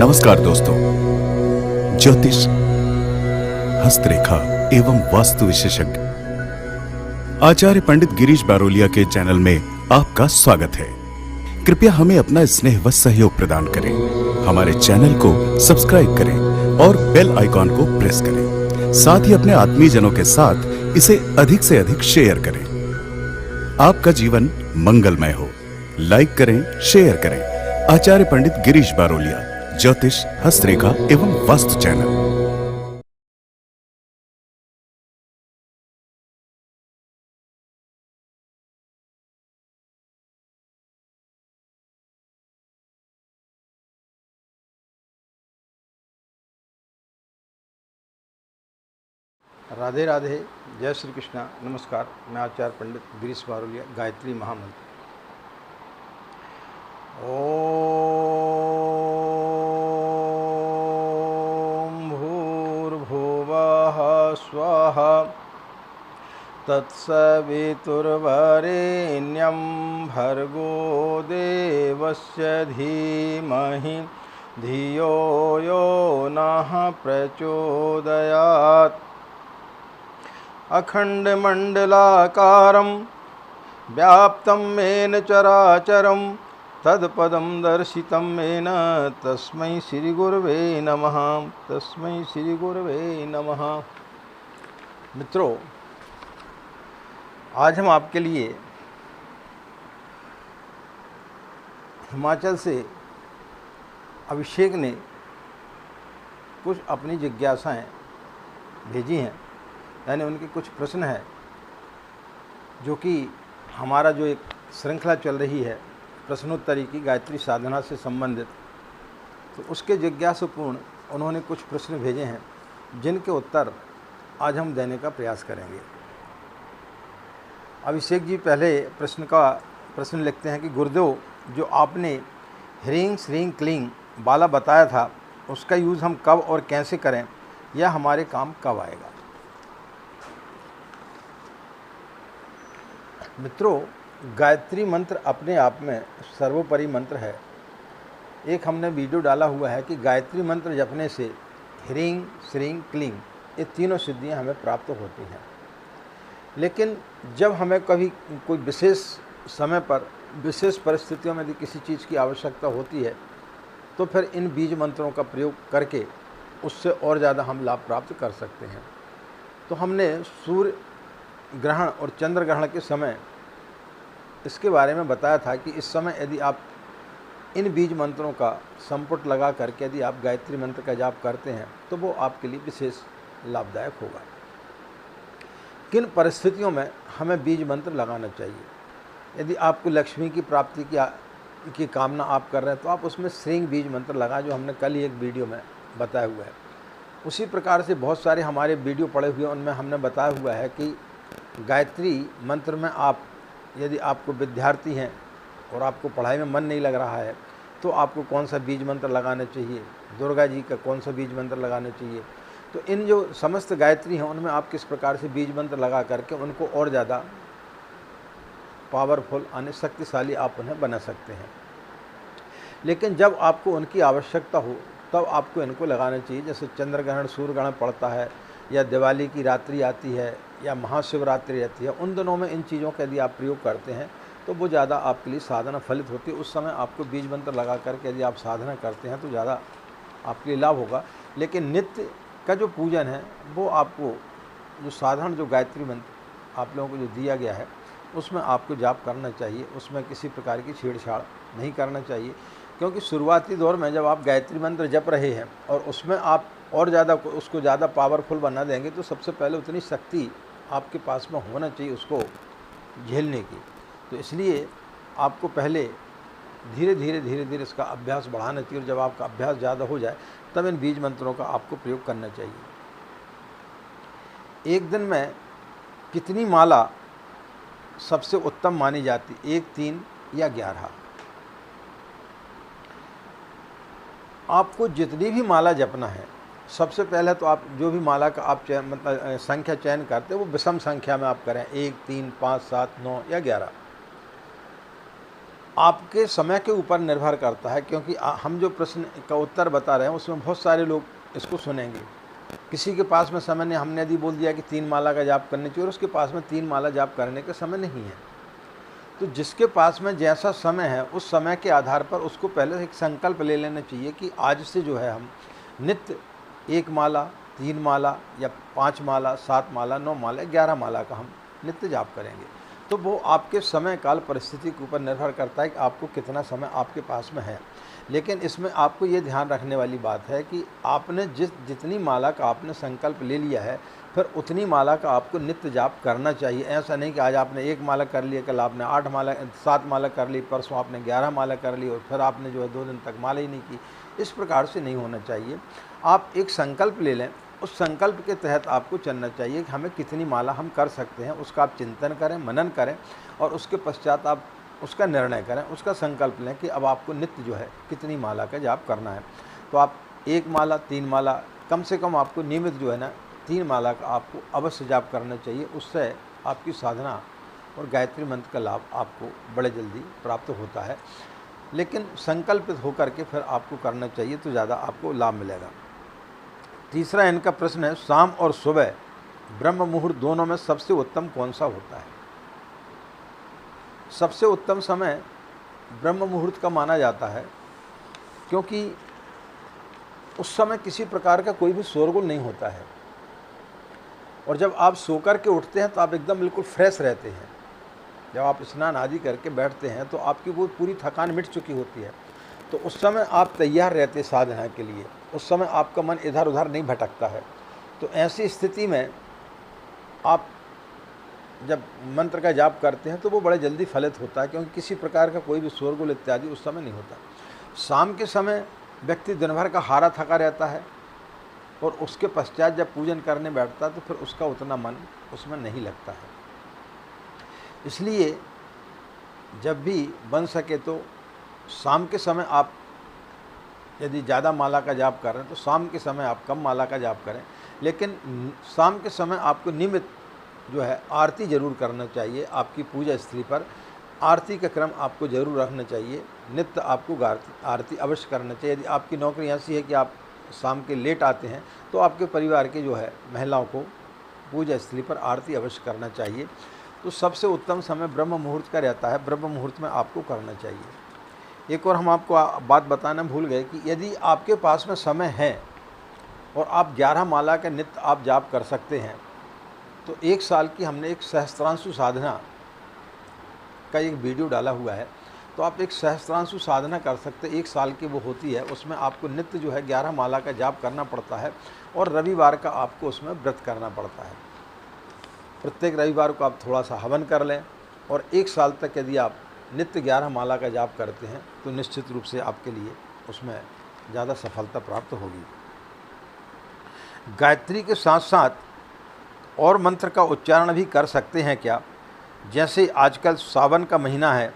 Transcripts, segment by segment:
नमस्कार दोस्तों, ज्योतिष, हस्तरेखा एवं वास्तु विशेषज्ञ आचार्य पंडित गिरीश बारोलिया के चैनल में आपका स्वागत है। कृपया हमें अपना स्नेह व सहयोग प्रदान करें। हमारे चैनल को सब्सक्राइब करें और बेल आइकॉन को प्रेस करें। साथ ही अपने आत्मीयजनों के साथ इसे अधिक से अधिक शेयर करें। आपका जीवन मंगलमय हो। लाइक करें, शेयर करें। आचार्य पंडित गिरीश बारोलिया, ज्योतिष, हस्तरेखा एवं वास्तु चैनल। राधे राधे, जय श्री कृष्णा। नमस्कार, मैं आचार्य पंडित गिरीश बारोलिया। गायत्री महामंत्र। ओम भूर्भुवः स्वः तत्सवितुर्वरेण्यं भर्गो देवस्य धीमहि धियो यो नः प्रचोदयात्। अखण्डमण्डलाकारं व्याप्तं येन चराचरं तत्पदं दर्शितं येन तस्मै श्रीगुरवे नमः। तस्मै श्रीगुरवे नमः। मित्रों, आज हम आपके लिए हिमाचल से अभिषेक ने कुछ अपनी जिज्ञासाएं भेजी हैं, यानी उनके कुछ प्रश्न हैं जो कि हमारा जो एक श्रृंखला चल रही है प्रश्नोत्तरी की गायत्री साधना से संबंधित, तो उसके जिज्ञासापूर्ण उन्होंने कुछ प्रश्न भेजे हैं जिनके उत्तर आज हम देने का प्रयास करेंगे। अभिषेक जी पहले प्रश्न लिखते हैं कि गुरुदेव, जो आपने ह्रीं श्रीं क्लीं बाला बताया था, उसका यूज़ हम कब और कैसे करें, यह हमारे काम कब आएगा। मित्रों, गायत्री मंत्र अपने आप में सर्वोपरि मंत्र है। एक हमने वीडियो डाला हुआ है कि गायत्री मंत्र जपने से ह्रीं श्रीं क्लीं ये तीनों सिद्धियां हमें प्राप्त होती हैं। लेकिन जब हमें कभी कोई विशेष समय पर विशेष परिस्थितियों में यदि किसी चीज़ की आवश्यकता होती है तो फिर इन बीज मंत्रों का प्रयोग करके उससे और ज़्यादा हम लाभ प्राप्त कर सकते हैं। तो हमने सूर्य ग्रहण और चंद्र ग्रहण के समय इसके बारे में बताया था कि इस समय यदि आप इन बीज मंत्रों का संपुट लगा करके यदि आप गायत्री मंत्र का जाप करते हैं तो वो आपके लिए विशेष लाभदायक होगा। किन परिस्थितियों में हमें बीज मंत्र लगाना चाहिए? यदि आपको लक्ष्मी की प्राप्ति की कामना आप कर रहे हैं तो आप उसमें श्रीं बीज मंत्र लगाएं, जो हमने कल ही एक वीडियो में बताया हुआ है। उसी प्रकार से बहुत सारे हमारे वीडियो पड़े हुए हैं, उनमें हमने बताया हुआ है कि गायत्री मंत्र में आप यदि आपको विद्यार्थी हैं और आपको पढ़ाई में मन नहीं लग रहा है तो आपको कौन सा बीज मंत्र लगाना चाहिए, दुर्गा जी का कौन सा बीज मंत्र लगाना चाहिए। तो इन जो समस्त गायत्री हैं उनमें आप किस प्रकार से बीज मंत्र लगा करके उनको और ज़्यादा पावरफुल यानी शक्तिशाली आप उन्हें बना सकते हैं। लेकिन जब आपको उनकी आवश्यकता हो तब आपको इनको लगाना चाहिए। जैसे चंद्र ग्रहण, सूर्य ग्रहण पड़ता है, या दिवाली की रात्रि आती है, या महाशिवरात्रि आती है, उन दिनों में इन चीज़ों का यदि आप प्रयोग करते हैं तो वो ज़्यादा आपके लिए साधना फलित होती है। उस समय आपको बीज मंत्र लगा करके यदि आप साधना करते हैं तो ज़्यादा आपके लिए लाभ होगा। लेकिन नित्य का जो पूजन है वो आपको जो साधारण जो गायत्री मंत्र आप लोगों को जो दिया गया है उसमें आपको जाप करना चाहिए। उसमें किसी प्रकार की छेड़छाड़ नहीं करना चाहिए, क्योंकि शुरुआती दौर में जब आप गायत्री मंत्र जप रहे हैं और उसमें आप और ज़्यादा उसको ज़्यादा पावरफुल बना देंगे तो सबसे पहले उतनी शक्ति आपके पास में होना चाहिए उसको झेलने की। तो इसलिए आपको पहले धीरे धीरे इसका अभ्यास बढ़ाना चाहिए, और जब आपका अभ्यास ज़्यादा हो जाए तब इन बीज मंत्रों का आपको प्रयोग करना चाहिए। एक दिन में कितनी माला सबसे उत्तम मानी जाती? 1, 3 या 11? आपको जितनी भी माला जपना है, सबसे पहले तो आप जो भी माला का आप संख्या चयन करते हैं वो विषम संख्या में आप करें। 1, 3, 5, 7, 9 या 11। आपके समय के ऊपर निर्भर करता है, क्योंकि हम जो प्रश्न का उत्तर बता रहे हैं उसमें बहुत सारे लोग इसको सुनेंगे। किसी के पास में समय नहीं, हमने यदि बोल दिया कि 3 माला का जाप करनी चाहिए और उसके पास में 3 माला जाप करने का समय नहीं है, तो जिसके पास में जैसा समय है उस समय के आधार पर उसको पहले एक संकल्प ले लेना चाहिए कि आज से जो है हम नित्य 1 माला, 3 माला या 5 माला, 7 माला, 9 माला, 11 माला का हम नित्य जाप करेंगे। तो वो आपके समय काल परिस्थिति के ऊपर निर्भर करता है कि आपको कितना समय आपके पास में है। लेकिन इसमें आपको ये ध्यान रखने वाली बात है कि आपने जितनी माला का आपने संकल्प ले लिया है, फिर उतनी माला का आपको नित्य जाप करना चाहिए। ऐसा नहीं कि आज आपने 1 माला कर लिया, कल आपने 7 माला कर ली, परसों आपने 11 माला कर ली और फिर आपने जो है 2 दिन तक माला ही नहीं की। इस प्रकार से नहीं होना चाहिए। आप एक संकल्प ले लें, उस संकल्प के तहत आपको चलना चाहिए कि हमें कितनी माला हम कर सकते हैं, उसका आप चिंतन करें, मनन करें और उसके पश्चात आप उसका निर्णय करें, उसका संकल्प लें कि अब आपको नित्य जो है कितनी माला का जाप करना है। तो आप 1 माला, 3 माला, कम से कम आपको नियमित जो है ना 3 माला का आपको अवश्य जाप करना चाहिए। उससे आपकी साधना और गायत्री मंत्र का लाभ आपको बड़े जल्दी प्राप्त होता है। लेकिन संकल्पित होकर के फिर आपको करना चाहिए तो ज़्यादा आपको लाभ मिलेगा। तीसरा इनका प्रश्न है, शाम और सुबह ब्रह्म मुहूर्त दोनों में सबसे उत्तम कौन सा होता है? सबसे उत्तम समय ब्रह्म मुहूर्त का माना जाता है, क्योंकि उस समय किसी प्रकार का कोई भी शोरगुल नहीं होता है और जब आप सो कर के उठते हैं तो आप एकदम बिल्कुल फ्रेश रहते हैं। जब आप स्नान आदि करके बैठते हैं तो आपकी वो पूरी थकान मिट चुकी होती है, तो उस समय आप तैयार रहते साधना के लिए। उस समय आपका मन इधर उधर नहीं भटकता है। तो ऐसी स्थिति में आप जब मंत्र का जाप करते हैं तो वो बड़े जल्दी फलित होता है, क्योंकि किसी प्रकार का कोई भी शोरगुल इत्यादि उस समय नहीं होता। शाम के समय व्यक्ति दिन भर का हारा थका रहता है और उसके पश्चात जब पूजन करने बैठता है तो फिर उसका उतना मन उसमें नहीं लगता है। इसलिए जब भी बन सके तो शाम के समय आप यदि ज़्यादा माला का जाप कर रहे हैं तो शाम के समय आप कम माला का जाप करें, लेकिन शाम के समय आपको नियमित जो है आरती जरूर करना चाहिए। आपकी पूजा स्थली पर आरती का क्रम आपको जरूर रखना चाहिए। नित्य आपको आरती अवश्य करना चाहिए। यदि आपकी नौकरी ऐसी है कि आप शाम के लेट आते हैं तो आपके परिवार के जो है महिलाओं को पूजा स्थली पर आरती अवश्य करना चाहिए। तो सबसे उत्तम समय ब्रह्म मुहूर्त का रहता है, ब्रह्म मुहूर्त में आपको करना चाहिए। एक और हम आपको बात बताना भूल गए कि यदि आपके पास में समय है और आप 11 माला का नित्य आप जाप कर सकते हैं तो 1 साल की हमने एक सहस्त्रांशु साधना का एक वीडियो डाला हुआ है। तो आप एक सहस्त्रांशु साधना कर सकते, 1 साल की वो होती है। उसमें आपको नित्य जो है 11 माला का जाप करना पड़ता है और रविवार का आपको उसमें व्रत करना पड़ता है। प्रत्येक रविवार को आप थोड़ा सा हवन कर लें और 1 साल तक यदि आप नित्य 11 माला का जाप करते हैं तो निश्चित रूप से आपके लिए उसमें ज़्यादा सफलता प्राप्त होगी। गायत्री के साथ साथ और मंत्र का उच्चारण भी कर सकते हैं क्या? जैसे आजकल सावन का महीना है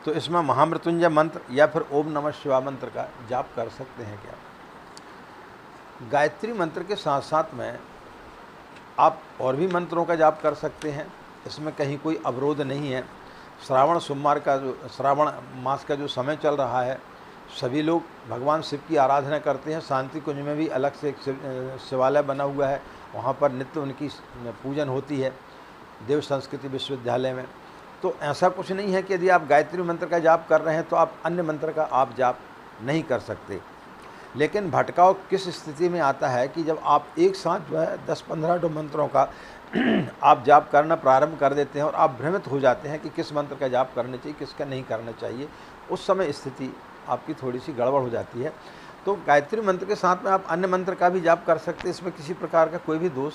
तो इसमें महामृत्युंजय मंत्र या फिर ओम नमः शिवाय मंत्र का जाप कर सकते हैं क्या? गायत्री मंत्र के साथ साथ में आप और भी मंत्रों का जाप कर सकते हैं, इसमें कहीं कोई अवरोध नहीं है। श्रावण सोमवार का जो श्रावण मास का जो समय चल रहा है, सभी लोग भगवान शिव की आराधना करते हैं। शांति कुंज में भी अलग से एक शिवालय बना हुआ है, वहाँ पर नित्य उनकी पूजन होती है देव संस्कृति विश्वविद्यालय में। तो ऐसा कुछ नहीं है कि यदि आप गायत्री मंत्र का जाप कर रहे हैं तो आप अन्य मंत्र का आप जाप नहीं कर सकते। लेकिन भटकाव किस स्थिति में आता है कि जब आप एक साथ जो है 10-15 मंत्रों का आप जाप करना प्रारंभ कर देते हैं और आप भ्रमित हो जाते हैं कि किस मंत्र का जाप करना चाहिए, किसका नहीं करना चाहिए। उस समय स्थिति आपकी थोड़ी सी गड़बड़ हो जाती है। तो गायत्री मंत्र के साथ में आप अन्य मंत्र का भी जाप कर सकते हैं, इसमें किसी प्रकार का कोई भी दोष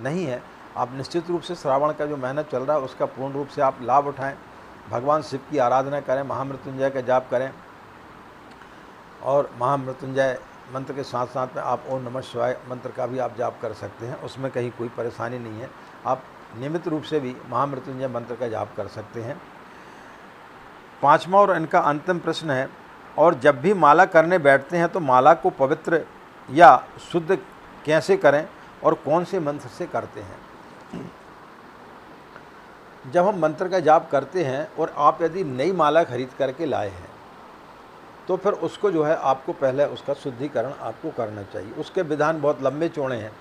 नहीं है। आप निश्चित रूप से श्रावण का जो महीना चल रहा है उसका पूर्ण रूप से आप लाभ उठाएं, भगवान शिव की आराधना करें, महामृत्युंजय का जाप करें और महामृत्युंजय मंत्र के साथ साथ में आप ओम नमः शिवाय मंत्र का भी आप जाप कर सकते हैं। उसमें कहीं कोई परेशानी नहीं है। आप नियमित रूप से भी महामृत्युंजय मंत्र का जाप कर सकते हैं। 5वां और इनका अंतिम प्रश्न है, और जब भी माला करने बैठते हैं तो माला को पवित्र या शुद्ध कैसे करें और कौन से मंत्र से करते हैं? जब हम मंत्र का जाप करते हैं और आप यदि नई माला खरीद करके लाए हैं तो फिर उसको जो है आपको पहले उसका शुद्धिकरण आपको करना चाहिए। उसके विधान बहुत लंबे चौड़े हैं,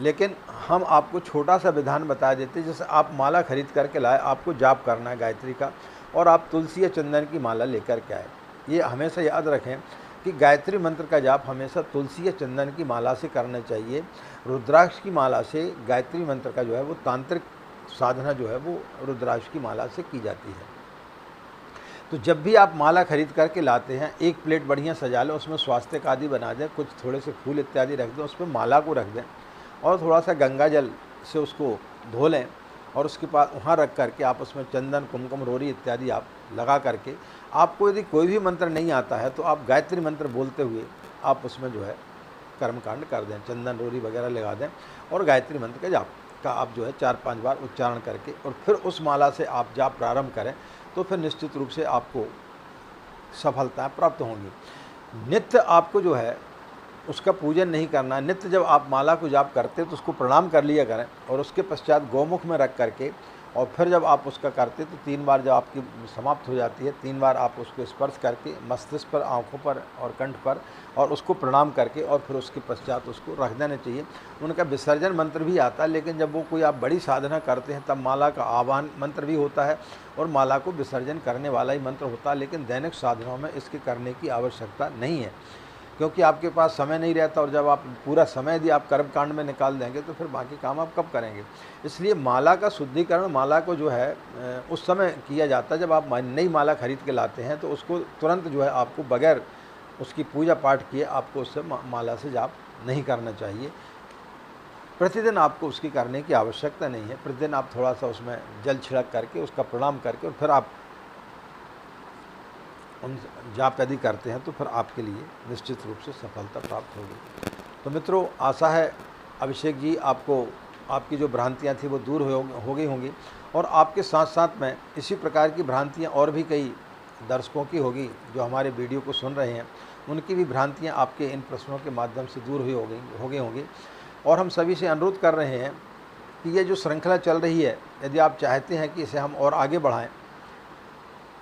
लेकिन हम आपको छोटा सा विधान बता देते हैं। जैसे आप माला खरीद करके लाए, आपको जाप करना है गायत्री का, और आप तुलसी या चंदन की माला लेकर के आए। ये हमेशा याद रखें कि गायत्री मंत्र का जाप हमेशा तुलसी या चंदन की माला से करना चाहिए। रुद्राक्ष की माला से गायत्री मंत्र का जो है वो तांत्रिक साधना जो है वो रुद्राक्ष की माला से की जाती है। तो जब भी आप माला खरीद करके लाते हैं, एक प्लेट बढ़िया सजा लें, उसमें स्वास्तिक आदि बना दें, कुछ थोड़े से फूल इत्यादि रख दें, उसमें माला को रख दें और थोड़ा सा गंगा जल से उसको धो लें, और उसके बाद वहाँ रख करके आप उसमें चंदन, कुमकुम, रोरी इत्यादि आप लगा करके, आपको यदि कोई भी मंत्र नहीं आता है तो आप गायत्री मंत्र बोलते हुए आप उसमें जो है कर्मकांड कर दें, चंदन रोरी वगैरह लगा दें और गायत्री मंत्र के जाप का आप जो है 4-5 बार उच्चारण करके और फिर उस माला से आप जाप प्रारंभ करें तो फिर निश्चित रूप से आपको सफलताएं प्राप्त होंगी। नित्य आपको जो है उसका पूजन नहीं करना है। नित्य जब आप माला को जाप करते तो उसको प्रणाम कर लिया करें और उसके पश्चात गौमुख में रख करके और फिर जब आप उसका करते तो 3 बार जब आपकी समाप्त हो जाती है, 3 बार आप उसको स्पर्श करके मस्तिष्क पर, आँखों पर और कंठ पर, और उसको प्रणाम करके और फिर उसके पश्चात उसको रख देना चाहिए। उनका विसर्जन मंत्र भी आता है, लेकिन जब वो कोई आप बड़ी साधना करते हैं तब माला का आह्वान मंत्र भी होता है और माला को विसर्जन करने वाला ही मंत्र होता है। लेकिन दैनिक साधनाओं में इसके करने की आवश्यकता नहीं है, क्योंकि आपके पास समय नहीं रहता, और जब आप पूरा समय यदि आप कर्मकांड में निकाल देंगे तो फिर बाकी काम आप कब करेंगे। इसलिए माला का शुद्धिकरण, माला को जो है उस समय किया जाता है जब आप नई माला खरीद के लाते हैं, तो उसको तुरंत जो है आपको बगैर उसकी पूजा पाठ किए आपको उससे माला से जाप नहीं करना चाहिए। प्रतिदिन आपको उसकी करने की आवश्यकता नहीं है। प्रतिदिन आप थोड़ा सा उसमें जल छिड़क करके उसका प्रणाम करके और फिर आप उन जाप यदि करते हैं तो फिर आपके लिए निश्चित रूप से सफलता प्राप्त होगी। तो मित्रों, आशा है अभिषेक जी आपको आपकी जो भ्रांतियां थी वो दूर हो गई होंगी, और आपके साथ साथ में इसी प्रकार की भ्रांतियां और भी कई दर्शकों की होगी जो हमारे वीडियो को सुन रहे हैं, उनकी भी भ्रांतियां आपके इन प्रश्नों के माध्यम से दूर हो गई होंगी। और हम सभी से अनुरोध कर रहे हैं कि ये जो श्रृंखला चल रही है, यदि आप चाहते हैं कि इसे हम और आगे बढ़ाएं,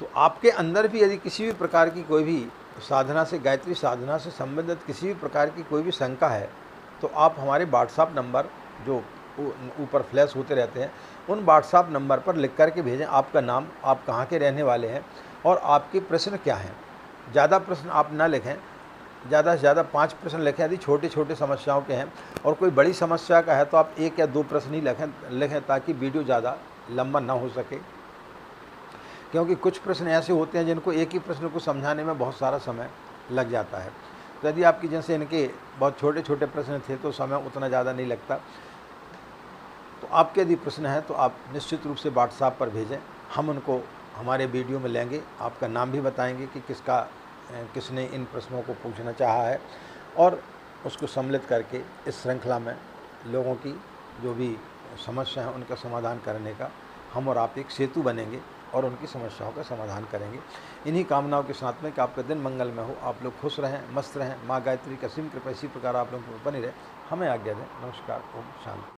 तो आपके अंदर भी यदि किसी भी प्रकार की कोई भी साधना से, गायत्री साधना से संबंधित किसी भी प्रकार की कोई भी शंका है, तो आप हमारे व्हाट्सएप नंबर जो ऊपर फ्लैश होते रहते हैं, उन व्हाट्सएप नंबर पर लिख कर के भेजें आपका नाम, आप कहाँ के रहने वाले हैं और आपके प्रश्न क्या हैं। ज़्यादा प्रश्न आप ना लिखें, ज़्यादा से ज़्यादा 5 प्रश्न लिखें यदि छोटे छोटे समस्याओं के हैं, और कोई बड़ी समस्या का है तो आप 1 या 2 प्रश्न ही लिखें ताकि वीडियो ज़्यादा लंबा ना हो सके। क्योंकि कुछ प्रश्न ऐसे होते हैं जिनको एक ही प्रश्न को समझाने में बहुत सारा समय लग जाता है। तो यदि आपकी जैसे इनके बहुत छोटे छोटे प्रश्न थे तो समय उतना ज़्यादा नहीं लगता। तो आपके यदि प्रश्न है तो आप निश्चित रूप से व्हाट्सएप पर भेजें, हम उनको हमारे वीडियो में लेंगे। आपका नाम भी बताएंगे कि किसने इन प्रश्नों को पूछना चाहा है, और उसको सम्मिलित करके इस श्रृंखला में लोगों की जो भी समस्या है उनका समाधान करने का हम और आप एक सेतु बनेंगे और उनकी समस्याओं का समाधान करेंगे। इन्हीं कामनाओं के साथ में कि आपका दिन मंगलमय हो, आप लोग खुश रहें, मस्त रहें, माँ गायत्री का असीम कृपा इसी प्रकार आप लोगों को बनी रहे। हमें आज्ञा दें। नमस्कार। ओम शांति।